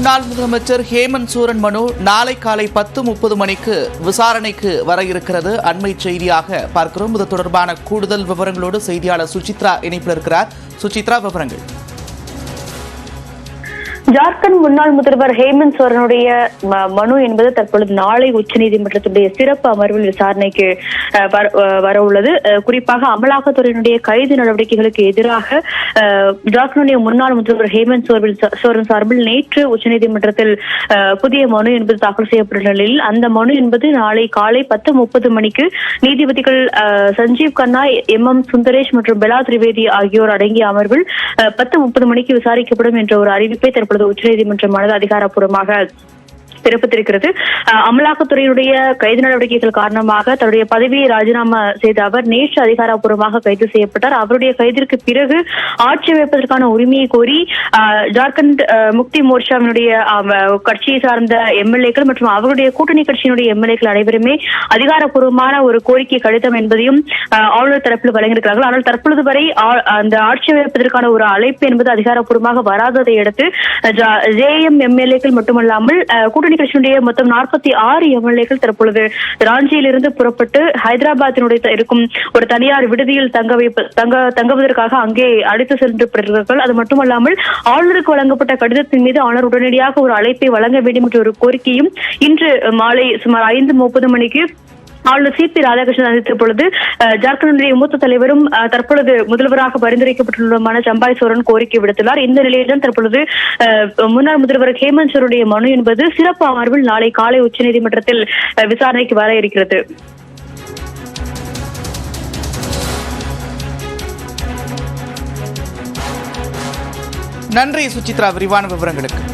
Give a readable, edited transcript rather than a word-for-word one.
முன்னாள் முதலமைச்சர் ஹேமந்த் சோரன் மனு நாளை காலை 10:30 மணிக்கு விசாரணைக்கு வர இருக்கிறது. அண்மை செய்தியாக பார்க்கிறோம். இது தொடர்பான கூடுதல் விவரங்களோடு செய்தியாளர் சுசித்ரா இணைப்பில் இருக்கிறார். சுசித்ரா, விவரங்கள். ஜார்க்கண்ட் முன்னாள் முதல்வர் ஹேமந்த் சோரனுடைய மனு என்பது தற்பொழுது நாளை உச்சநீதிமன்றத்துடைய சிறப்பு அமர்வில் விசாரணைக்கு வர உள்ளது. குறிப்பாக அமலாக்கத்துறையினுடைய கைது நடவடிக்கைகளுக்கு எதிராக ஜார்க்கண்டுடைய முன்னாள் முதல்வர் ஹேமந்த் சோரன் சார்பில் நேற்று உச்சநீதிமன்றத்தில் புதிய மனு என்பது தாக்கல் செய்யப்பட்ட நிலையில் அந்த மனு என்பது நாளை காலை 10:30 மணிக்கு நீதிபதிகள் சஞ்சீவ் கண்ணா, MM சுந்தரேஷ் மற்றும் பெலா திரிவேதி ஆகியோர் அடங்கிய அமர்வில் 10:30 மணிக்கு விசாரிக்கப்படும் என்ற ஒரு அறிவிப்பை தற்பொழுது உச்சநீதிமன்றமானது அதிகாரப்பூர்வமாக பிறப்பித்திருக்கிறது. அமலாக்கத்துறையினுடைய கைது நடவடிக்கைகள் காரணமாக தன்னுடைய பதவியை ராஜினாமா செய்த அவர் நேற்று அதிகாரப்பூர்வமாக கைது செய்யப்பட்டார். அவருடைய கைதிற்கு பிறகு ஆட்சி அமைப்பதற்கான உரிமையை கோரி ஜார்க்கண்ட் முக்தி மோர்ச்சாவினுடைய கட்சியை சார்ந்த எம்எல்ஏக்கள் மற்றும் அவருடைய கூட்டணி கட்சியினுடைய எம்எல்ஏக்கள் அனைவருமே அதிகாரப்பூர்வமான ஒரு கோரிக்கை கடிதம் என்பதையும் ஆளுநர் தரப்பில் வழங்கியிருக்கிறார்கள். ஆனால் தற்பொழுது வரை அந்த ஆட்சி அமைப்பதற்கான ஒரு அழைப்பு என்பது அதிகாரப்பூர்வமாக வராததை அடுத்து JM எம்எல்ஏக்கள் மட்டுமல்லாமல் கூட்டணி கட்சியினுடைய மொத்தம் 46 எம்எல்ஏக்கள் தற்பொழுது ராஞ்சியிலிருந்து புறப்பட்டு ஹைதராபாத்தினுடைய இருக்கும் ஒரு தனியார் விடுதியில் தங்குவதற்காக அங்கே அழைத்து சென்றப்படுகிறார்கள். அது மட்டுமல்லாமல் ஆளுநருக்கு வழங்கப்பட்ட கடிதத்தின் மீது ஆளுநர் உடனடியாக ஒரு அழைப்பை வழங்க வேண்டும் என்ற ஒரு கோரிக்கையும் இன்று மாலை சுமார் 5:30 மணிக்கு ஆளுநர் CP ராதாகிருஷ்ணன் அறிவித்த பொழுது ஜார்க்கண்டுடைய மூத்த தலைவரும் தற்பொழுது முதல்வராக பரிந்துரைக்கப்பட்டுள்ள சம்பாய் சோரன் கோரிக்கை விடுத்துள்ளார். இந்த நிலையில்தான் தற்பொழுது முன்னாள் முதல்வர் ஹேமந்த் சோரனுடைய மனு என்பது சிறப்பு அமர்வில் நாளை காலை உச்சநீதிமன்றத்தில் விசாரணைக்கு வர இருக்கிறது. நன்றி சுசித்ரா, விரிவான விவரங்களுக்கு.